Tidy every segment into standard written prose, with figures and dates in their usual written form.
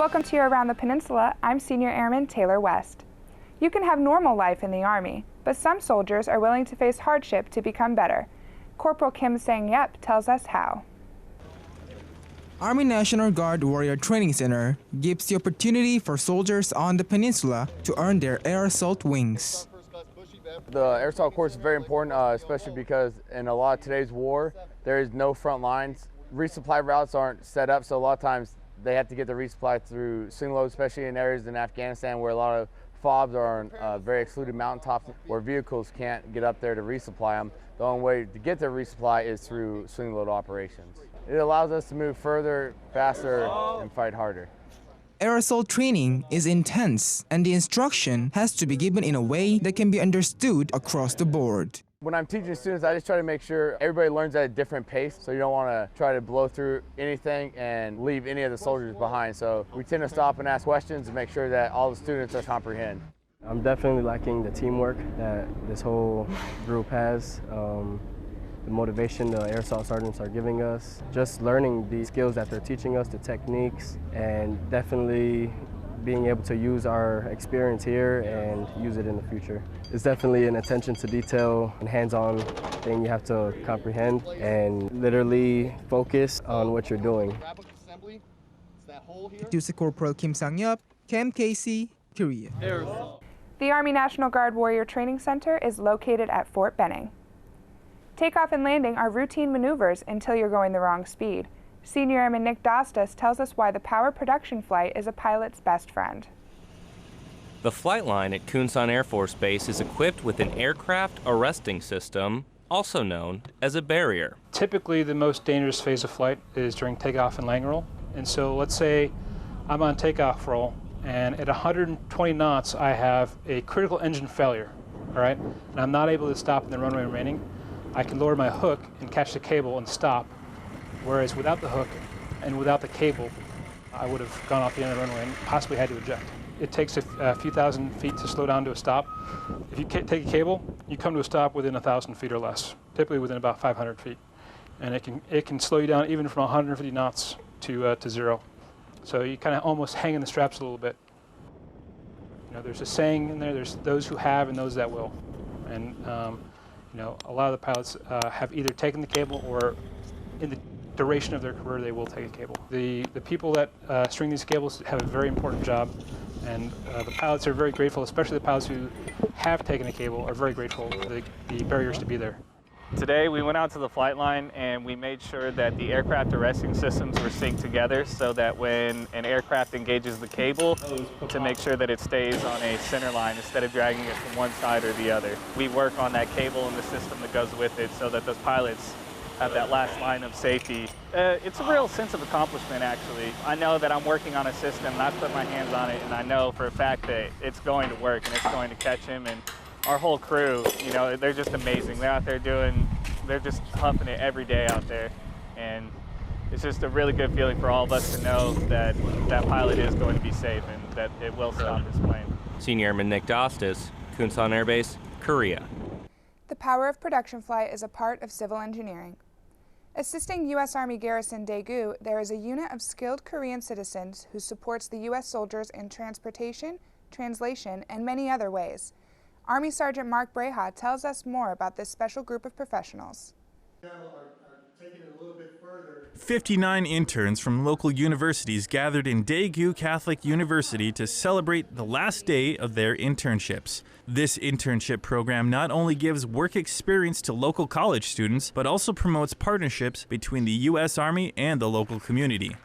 Welcome to Around the Peninsula. I'm Senior Airman Taylor West. You can have normal life in the Army, but some soldiers are willing to face hardship to become better. Corporal Kim Sang-yep tells us how. Army National Guard Warrior Training Center gives the opportunity for soldiers on the peninsula to earn their air assault wings. The air assault course is very important, especially because in a lot of today's war, there is no front lines. Resupply routes aren't set up, so a lot of times they have to get the resupply through single load, especially in areas in Afghanistan where a lot of FOBs are on very excluded mountaintops where vehicles can't get up there to resupply them. The only way to get their resupply is through single load operations. It allows us to move further, faster, and fight harder. Air assault training is intense, and the instruction has to be given in a way that can be understood across the board. When I'm teaching students, I just try to make sure everybody learns at a different pace, so you don't want to try to blow through anything and leave any of the soldiers behind. So we tend to stop and ask questions and make sure that all the students are comprehend. I'm definitely lacking the teamwork that this whole group has. The motivation the air assault sergeants are giving us, just learning the skills that they're teaching us, the techniques, and definitely being able to use our experience here and use it in the future. It's definitely an attention to detail and hands-on thing you have to comprehend and literally focus on what you're doing. To Corporal Kim Sang-yep, KMKC, Korea. The Army National Guard Warrior Training Center is located at Fort Benning. Takeoff and landing are routine maneuvers until you're going the wrong speed. Senior Airman Nick Dostas tells us why the power production flight is a pilot's best friend. The flight line at Kunsan Air Force Base is equipped with an aircraft arresting system, also known as a barrier. Typically, the most dangerous phase of flight is during takeoff and landing roll. And so let's say I'm on takeoff roll, and at 120 knots, I have a critical engine failure, all right? And I'm not able to stop in the runway remaining. I can lower my hook and catch the cable and stop, whereas without the hook and without the cable, I would have gone off the end of the runway and possibly had to eject. It takes a few thousand feet to slow down to a stop. If you take a cable, you come to a stop within 1,000 feet or less, typically within about 500 feet. And it can slow you down even from 150 knots to zero. So you kind of almost hang in the straps a little bit. You know, there's a saying in there, there's those who have and those that will. And you know, a lot of the pilots have either taken the cable or in the duration of their career they will take a cable. The people that string these cables have a very important job, and the pilots are very grateful, especially the pilots who have taken a cable are very grateful for the barriers to be there. Today we went out to the flight line and we made sure that the aircraft arresting systems were synced together so that when an aircraft engages the cable, to make sure that it stays on a center line instead of dragging it from one side or the other. We work on that cable and the system that goes with it so that those pilots have that last line of safety. It's a real sense of accomplishment, actually. I know that I'm working on a system and I put my hands on it and I know for a fact that it's going to work and it's going to catch him. And our whole crew, you know, they're just amazing. They're out there they're just humping it every day out there. And it's just a really good feeling for all of us to know that that pilot is going to be safe and that it will stop this plane. Senior Airman Nick Dostas, Kunsan Air Base, Korea. The power of production flight is a part of civil engineering. Assisting U.S. Army Garrison Daegu, there is a unit of skilled Korean citizens who supports the U.S. soldiers in transportation, translation, and many other ways. Army Sergeant Mark Breha tells us more about this special group of professionals. 59 interns from local universities gathered in Daegu Catholic University to celebrate the last day of their internships. This internship program not only gives work experience to local college students, but also promotes partnerships between the U.S. Army and the local community.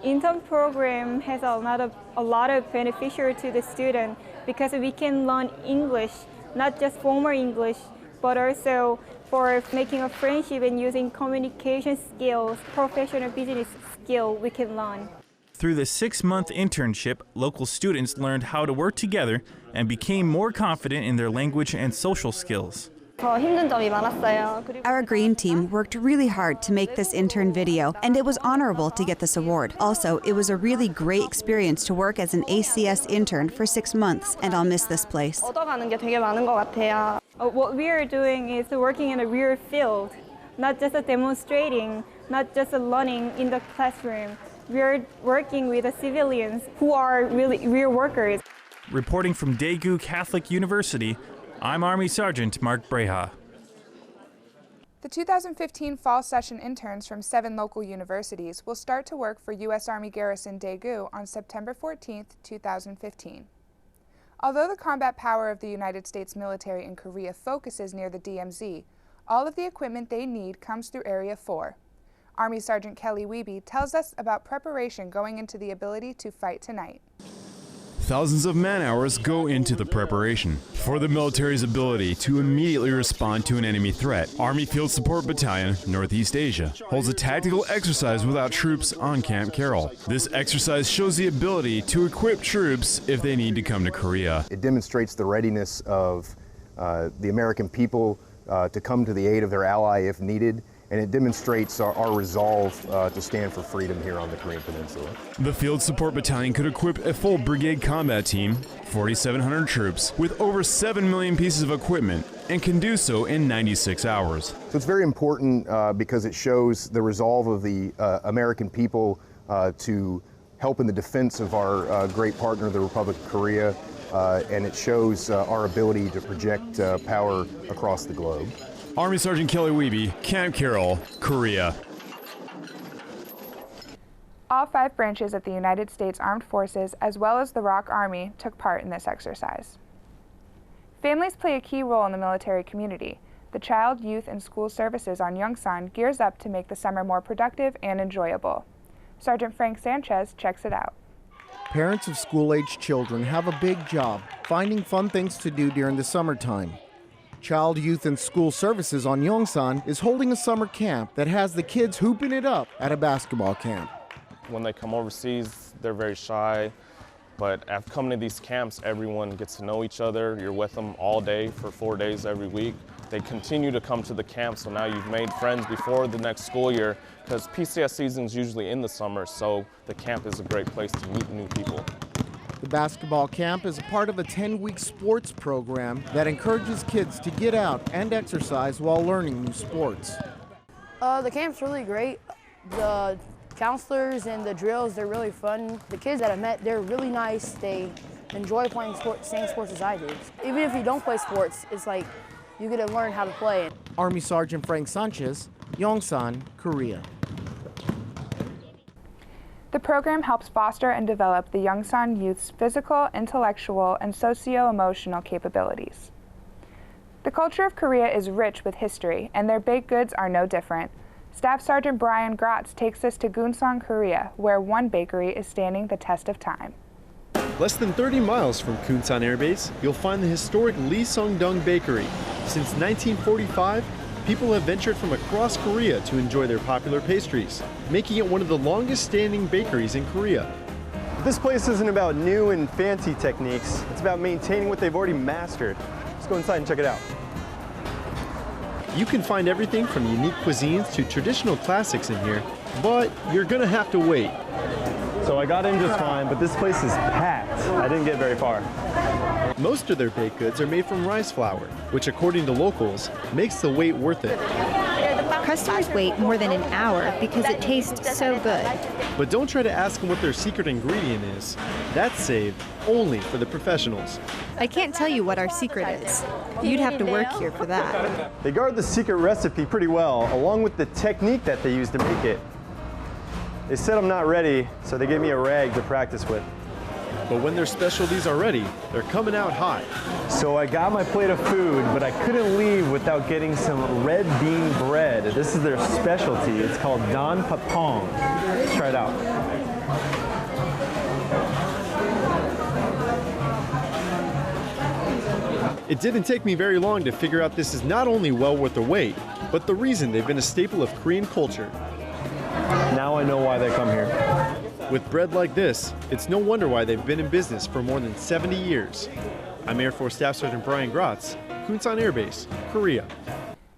Intern program has a lot of beneficial to the student because we can learn English, not just formal English, but also for making a friendship and using communication skills, professional business skill we can learn. Through the 6-month internship, local students learned how to work together and became more confident in their language and social skills. Our green team worked really hard to make this intern video, and it was honorable to get this award. Also, it was a really great experience to work as an ACS intern for 6 months, and I'll miss this place. What we are doing is working in a real field, not just demonstrating, not just learning in the classroom, we're working with the civilians who are really real workers. Reporting from Daegu Catholic University, I'm Army Sergeant Mark Breha. The 2015 fall session interns from 7 local universities will start to work for U.S. Army Garrison Daegu on September 14, 2015. Although the combat power of the United States military in Korea focuses near the DMZ, all of the equipment they need comes through Area 4. Army Sergeant Kelly Wiebe tells us about preparation going into the ability to fight tonight. Thousands of man-hours go into the preparation for the military's ability to immediately respond to an enemy threat. Army Field Support Battalion, Northeast Asia, holds a tactical exercise without troops on Camp Carroll. This exercise shows the ability to equip troops if they need to come to Korea. It demonstrates the readiness of the American people to come to the aid of their ally if needed, and it demonstrates our resolve to stand for freedom here on the Korean Peninsula. The Field Support Battalion could equip a full brigade combat team, 4,700 troops, with over 7 million pieces of equipment, and can do so in 96 hours. So it's very important because it shows the resolve of the American people to help in the defense of our great partner, the Republic of Korea, and it shows our ability to project power across the globe. Army Sergeant Kelly Wiebe, Camp Carroll, Korea. All 5 branches of the United States Armed Forces, as well as the ROK Army, took part in this exercise. Families play a key role in the military community. The Child, Youth, and School Services on Yongsan gears up to make the summer more productive and enjoyable. Sergeant Frank Sanchez checks it out. Parents of school-aged children have a big job finding fun things to do during the summertime. Child, Youth, and School Services on Yongsan is holding a summer camp that has the kids hooping it up at a basketball camp. When they come overseas, they're very shy, but after coming to these camps, everyone gets to know each other. You're with them all day for 4 days every week. They continue to come to the camp, so now you've made friends before the next school year, because PCS season is usually in the summer, so the camp is a great place to meet new people. The basketball camp is a part of a 10-week sports program that encourages kids to get out and exercise while learning new sports. The camp's really great. The counselors and the drills, they're really fun. The kids that I met, they're really nice. They enjoy playing sports, same sports as I do. Even if you don't play sports, it's like you get to learn how to play. Army Sergeant Frank Sanchez, Yongsan, Korea. The program helps foster and develop the Yongsan youth's physical, intellectual, and socio-emotional capabilities. The culture of Korea is rich with history, and their baked goods are no different. Staff Sergeant Brian Gratz takes us to Gunsan, Korea, where one bakery is standing the test of time. Less than 30 miles from Gunsan Air Base, you'll find the historic Lee Sung-dong Bakery. Since 1945, people have ventured from across Korea to enjoy their popular pastries, making it one of the longest-standing bakeries in Korea. This place isn't about new and fancy techniques. It's about maintaining what they've already mastered. Let's go inside and check it out. You can find everything from unique cuisines to traditional classics in here, but you're gonna have to wait. So I got in just fine, but this place is packed. I didn't get very far. Most of their baked goods are made from rice flour, which according to locals, makes the wait worth it. Customers wait more than an hour because it tastes so good. But don't try to ask them what their secret ingredient is. That's saved only for the professionals. I can't tell you what our secret is. You'd have to work here for that. They guard the secret recipe pretty well, along with the technique that they use to make it. They said I'm not ready, so they gave me a rag to practice with. But when their specialties are ready, they're coming out hot. So I got my plate of food, but I couldn't leave without getting some red bean bread. This is their specialty. It's called Dan Patong. Let's try it out. It didn't take me very long to figure out this is not only well worth the wait, but the reason they've been a staple of Korean culture. Now I know why they come here. With bread like this, it's no wonder why they've been in business for more than 70 years. I'm Air Force Staff Sergeant Brian Gratz, Gunsan Air Base, Korea.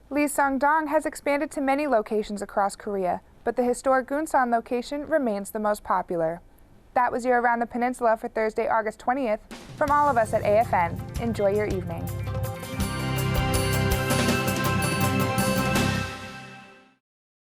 Lee Sung-dong has expanded to many locations across Korea, but the historic Gunsan location remains the most popular. That was your Around the Peninsula for Thursday, August 20th. From all of us at AFN, enjoy your evening.